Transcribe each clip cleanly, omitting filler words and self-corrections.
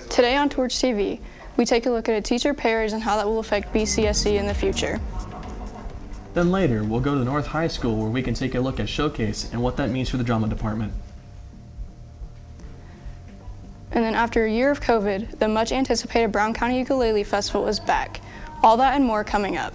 Today on Torch TV, we take a look at a teacher pay raise and how that will affect BCSC in the future. Then later, we'll go to North High School where we can take a look at Showcase and what that means for the drama department. And then after a year of COVID, the much anticipated Brown County Ukulele Festival is back. All that and more coming up.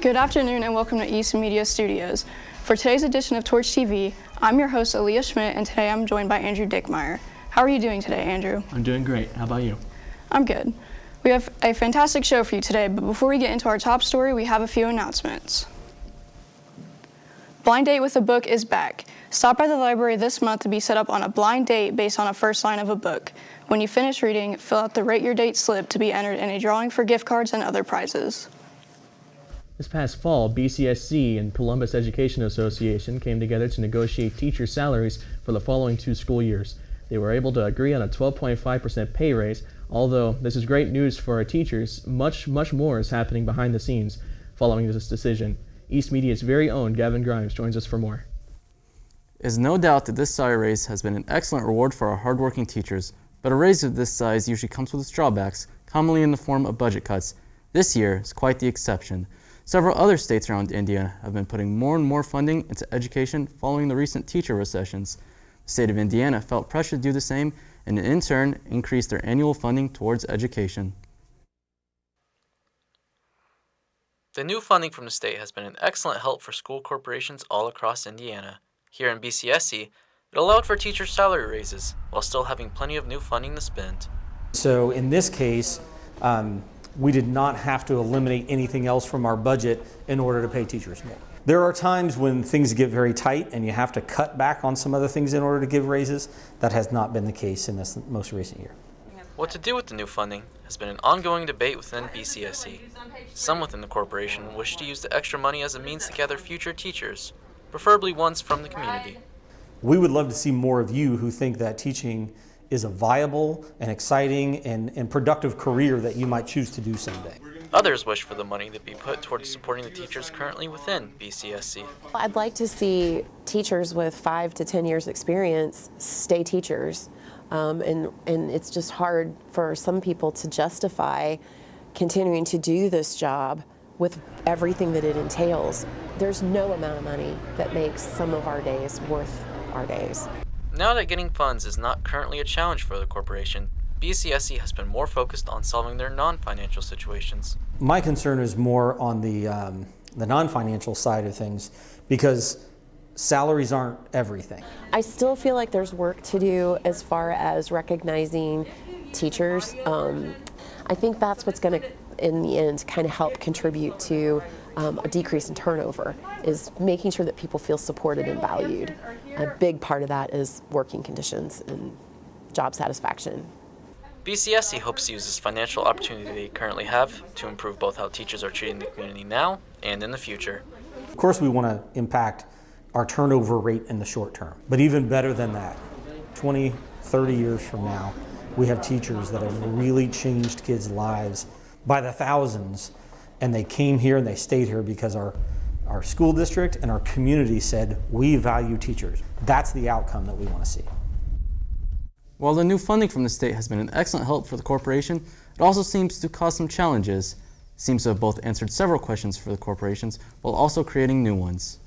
Good afternoon and welcome to East Media Studios. For today's edition of Torch TV, I'm your host AALIYAH Schmidt, and today I'm joined by Andrew Dickmeyer. How are you doing today, Andrew? I'm doing great. How about you? I'm good. We have a fantastic show for you today, but before we get into our top story, we have a few announcements. Blind Date with a Book is back. Stop by the library this month to be set up on a blind date based on a first line of a book. When you finish reading, fill out the Rate Your Date slip to be entered in a drawing for gift cards and other prizes. This past fall, BCSC and Columbus Education Association came together to negotiate teacher salaries for the following 2 school years. They were able to agree on a 12.5% pay raise. Although this is great news for our teachers, much more is happening behind the scenes following this decision. East Media's very own Gavin Grimes joins us for more. There's no doubt that this salary raise has been an excellent reward for our hardworking teachers, but a raise of this size usually comes with its drawbacks, commonly in the form of budget cuts. This year is quite the exception. Several other states around Indiana have been putting more and more funding into education following the recent teacher recessions. The state of Indiana felt pressure to do the same and in turn increased their annual funding towards education. The new funding from the state has been an excellent help for school corporations all across Indiana. Here in BCSC, it allowed for teacher salary raises while still having plenty of new funding to spend. So in this case, we did not have to eliminate anything else from our budget in order to pay teachers more. There are times when things get very tight and you have to cut back on some other things in order to give raises. That has not been the case in this most recent year. What to do with the new funding has been an ongoing debate within BCSC. Some within the corporation wish to use the extra money as a means to gather future teachers, preferably ones from the community. We would love to see more of you who think that teaching is a viable and exciting and productive career that you might choose to do someday. Others wish for the money to be put towards supporting the teachers currently within BCSC. I'd like to see teachers with 5 to 10 years experience stay teachers. And it's just hard for some people to justify continuing to do this job with everything that it entails. There's no amount of money that makes some of our days worth our days. Now that getting funds is not currently a challenge for the corporation, BCSC has been more focused on solving their non-financial situations. My concern is more on the non-financial side of things because salaries aren't everything. I still feel like there's work to do as far as recognizing teachers. I think that's what's going to, in the end, kind of help contribute to a decrease in turnover, is making sure that people feel supported and valued. A big part of that is working conditions and job satisfaction. BCSC hopes to use this financial opportunity they currently have to improve both how teachers are treating the community now and in the future. Of course, we want to impact our turnover rate in the short term, but even better than that, 20, 30 years from now, we have teachers that have really changed kids' lives by the thousands, and they came here and they stayed here because our school district and our community said, we value teachers. That's the outcome that we want to see. While the new funding from the state has been an excellent help for the corporation, it also seems to cause some challenges. It seems to have both answered several questions for the corporations while also creating new ones.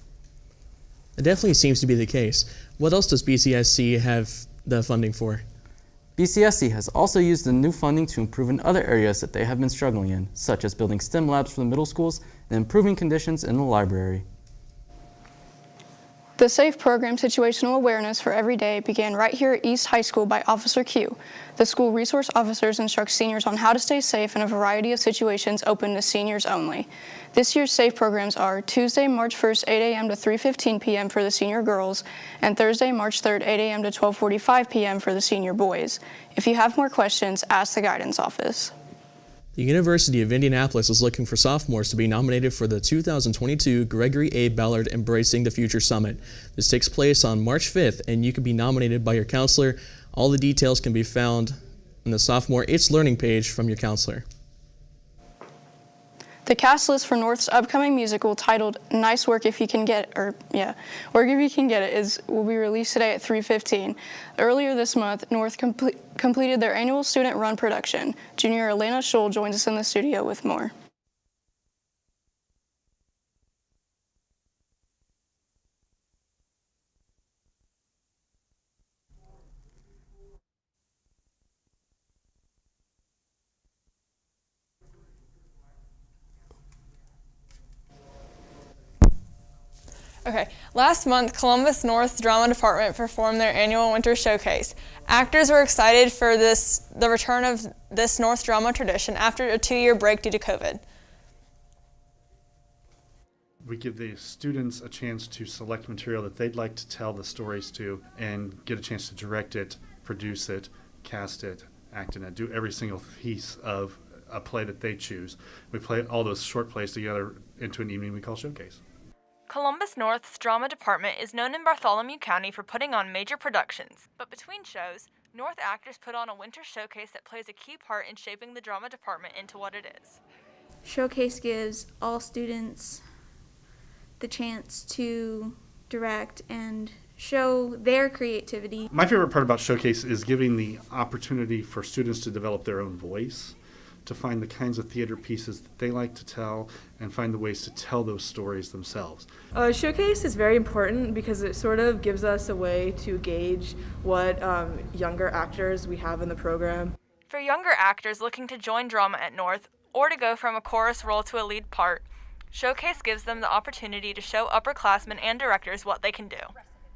It definitely seems to be the case. What else does BCSC have the funding for? BCSC has also used the new funding to improve in other areas that they have been struggling in, such as building STEM labs for the middle schools and improving conditions in the library. The SAFE program situational awareness for every day began right here at East High School by Officer Q. The school resource officers instruct seniors on how to stay safe in a variety of situations open to seniors only. This year's SAFE programs are Tuesday, March 1st, 8 a.m. to 3:15 p.m. for the senior girls, and Thursday, March 3rd, 8 a.m. to 12:45 p.m. for the senior boys. If you have more questions, ask the guidance office. The University of Indianapolis is looking for sophomores to be nominated for the 2022 Gregory A. Ballard Embracing the Future Summit. This takes place on March 5th, and you can be nominated by your counselor. All the details can be found on the Sophomore It's Learning page from your counselor. The cast list for North's upcoming musical titled Nice Work If You Can Get It, Work If You Can Get It will be released today at 3:15. Earlier this month, North completed their annual student run production. Junior ALAINA SCHOLL joins us in the studio with more. Okay, last month, Columbus North's Drama Department performed their annual winter showcase. Actors were excited for the return of this North drama tradition after a 2-year break due to COVID. We give the students a chance to select material that they'd like to tell the stories to and get a chance to direct it, produce it, cast it, act in it, do every single piece of a play that they choose. We play all those short plays together into an evening we call Showcase. Columbus North's Drama Department is known in Bartholomew County for putting on major productions, but between shows, North actors put on a winter showcase that plays a key part in shaping the drama department into what it is. Showcase gives all students the chance to direct and show their creativity. My favorite part about Showcase is giving the opportunity for students to develop their own voice, to find the kinds of theater pieces that they like to tell, and find the ways to tell those stories themselves. Showcase is very important because it sort of gives us a way to gauge what younger actors we have in the program. For younger actors looking to join drama at North or to go from a chorus role to a lead part, Showcase gives them the opportunity to show upperclassmen and directors what they can do.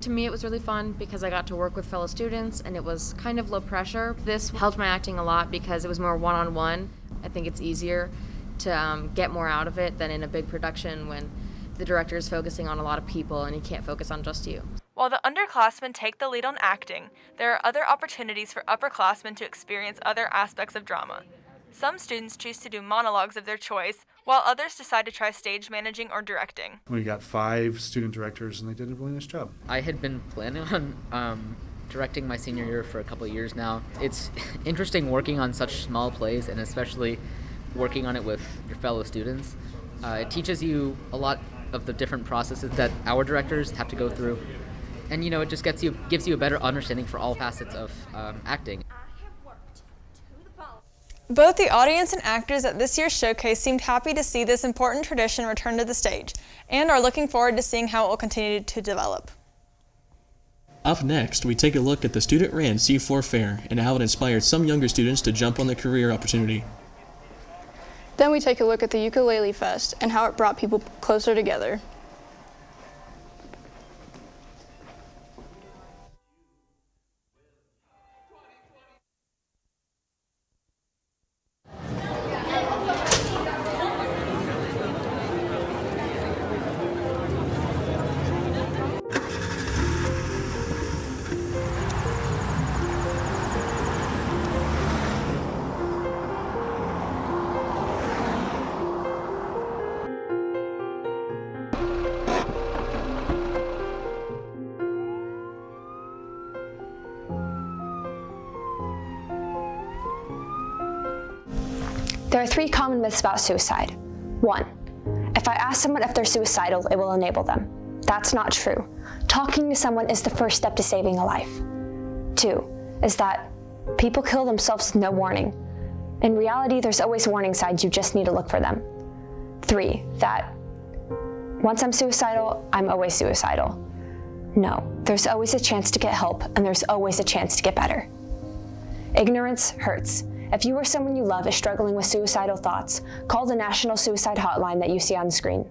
To me, it was really fun because I got to work with fellow students and it was kind of low pressure. This helped my acting a lot because it was more one-on-one. I think it's easier to get more out of it than in a big production when the director is focusing on a lot of people and he can't focus on just you. While the underclassmen take the lead on acting, there are other opportunities for upperclassmen to experience other aspects of drama. Some students choose to do monologues of their choice, while others decide to try stage managing or directing. We got 5 student directors and they did a really nice job. I had been planning on directing my senior year for a couple of years now. It's interesting working on such small plays and especially working on it with your fellow students. It teaches you a lot of the different processes that our directors have to go through. And it just gives you a better understanding for all facets of acting. Both the audience and actors at this year's showcase seemed happy to see this important tradition return to the stage and are looking forward to seeing how it will continue to develop. Up next, we take a look at the student-ran C4 Fair and how it inspired some younger students to jump on the career opportunity. Then we take a look at the Ukulele Fest and how it brought people closer together. There are 3 common myths about suicide. 1, if I ask someone if they're suicidal, it will enable them. That's not true. Talking to someone is the first step to saving a life. 2, is that people kill themselves with no warning. In reality, there's always warning signs, you just need to look for them. 3, that once I'm suicidal, I'm always suicidal. No, there's always a chance to get help, and there's always a chance to get better. Ignorance hurts. If you or someone you love is struggling with suicidal thoughts, call the National Suicide Hotline that you see on the screen.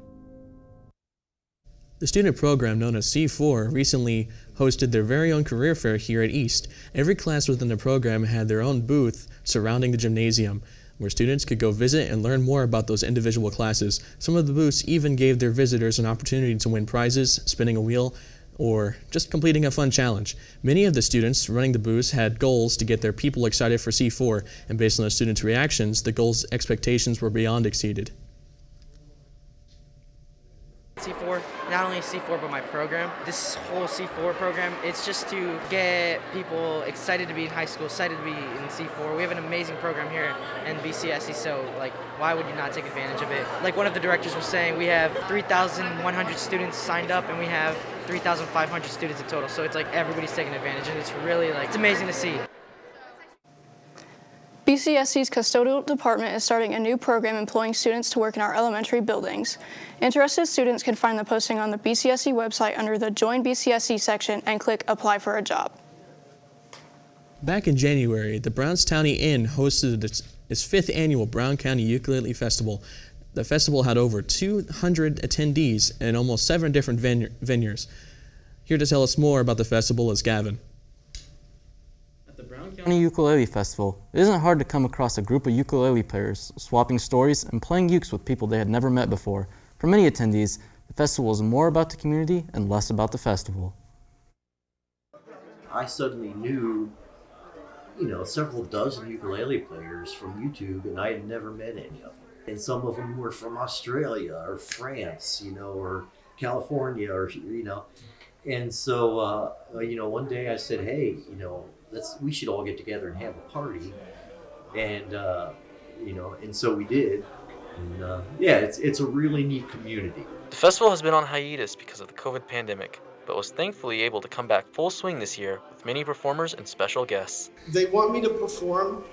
The student program known as C4 recently hosted their very own career fair here at East. Every class within the program had their own booth surrounding the gymnasium, where students could go visit and learn more about those individual classes. Some of the booths even gave their visitors an opportunity to win prizes, spinning a wheel, or just completing a fun challenge. Many of the students running the booths had goals to get their people excited for C4, and based on the students' reactions, the goals' expectations were beyond exceeded. C4, not only C4 but my program. This whole C4 program, it's just to get people excited to be in high school, excited to be in C4. We have an amazing program here in BCSE, so like, why would you not take advantage of it? Like one of the directors was saying, we have 3,100 students signed up and we have 3,500 students in total. So it's like everybody's taking advantage, and it's really like, it's amazing to see. BCSC's custodial department is starting a new program employing students to work in our elementary buildings. Interested students can find the posting on the BCSC website under the Join BCSC section and click Apply for a Job. Back in January, the Brownstown Inn hosted its 5th annual Brown County Ukulele Festival. The festival had over 200 attendees and almost 7 different venues. Here to tell us more about the festival is Gavin. County Ukulele Festival, it isn't hard to come across a group of ukulele players swapping stories and playing ukes with people they had never met before. For many attendees, the festival is more about the community and less about the festival. I suddenly knew, several dozen ukulele players from YouTube, and I had never met any of them. And some of them were from Australia or France, or California, And so, one day I said, hey, we should all get together and have a party, and and so we did, and it's a really neat community. The festival has been on hiatus because of the COVID pandemic, but was thankfully able to come back full swing this year with many performers and special guests. They want me to perform,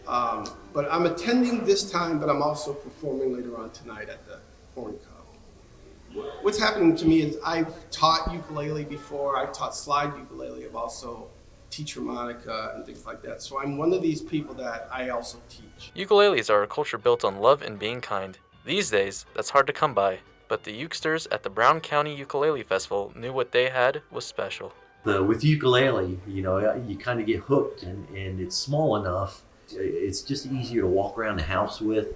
but I'm attending this time, but I'm also performing later on tonight at the Horn Cup. What's happening to me is I've taught ukulele before, I've taught slide ukulele, I've also teach harmonica and things like that. So I'm one of these people that I also teach. Ukuleles are a culture built on love and being kind. These days, that's hard to come by, but the ukesters at the Brown County Ukulele Festival knew what they had was special. With ukulele, you kind of get hooked, and it's small enough. It's just easier to walk around the house with.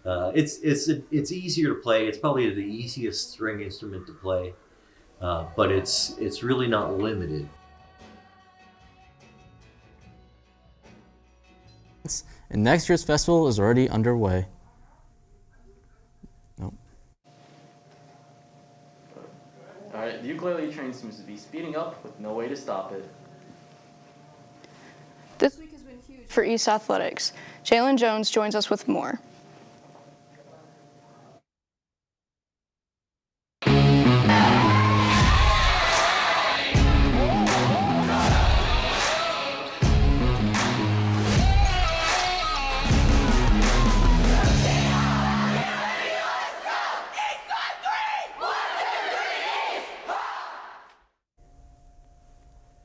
It's easier to play. It's probably the easiest string instrument to play, but it's really not limited. And next year's festival is already underway. Alright, the ukulele train seems to be speeding up with no way to stop it. This week has been huge for East Athletics. JAYLEN Jones joins us with more.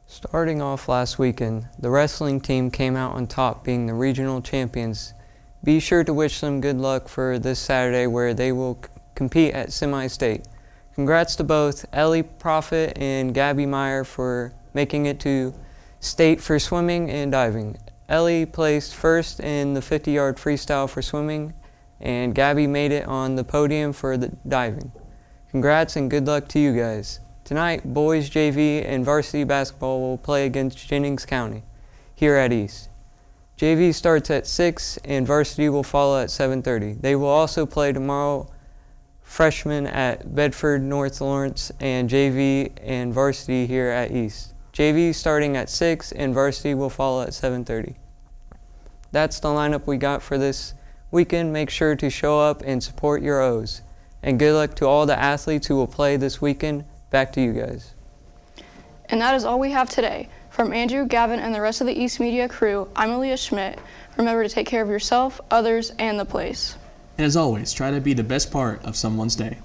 Starting off last weekend, the wrestling team came out on top, being the regional champions. Be sure to wish them good luck for this Saturday, where they will compete at semi-state. Congrats to both Ellie Profit and Gabby Meyer for making it to state for swimming and diving. Ellie placed first in the 50-yard freestyle for swimming, and Gabby made it on the podium for the diving. Congrats and good luck to you guys. Tonight, boys JV and varsity basketball will play against Jennings County here at East. JV starts at 6 and varsity will follow at 7:30. They will also play tomorrow freshmen at Bedford North Lawrence and JV and varsity here at East. JV starting at 6 and varsity will follow at 7:30. That's the lineup we got for this weekend. Make sure to show up and support your O's. And good luck to all the athletes who will play this weekend. Back to you guys. And that is all we have today. From Andrew, Gavin, and the rest of the East Media crew, I'm AALIYAH SCHMIDT. Remember to take care of yourself, others, and the place. And as always, try to be the best part of someone's day.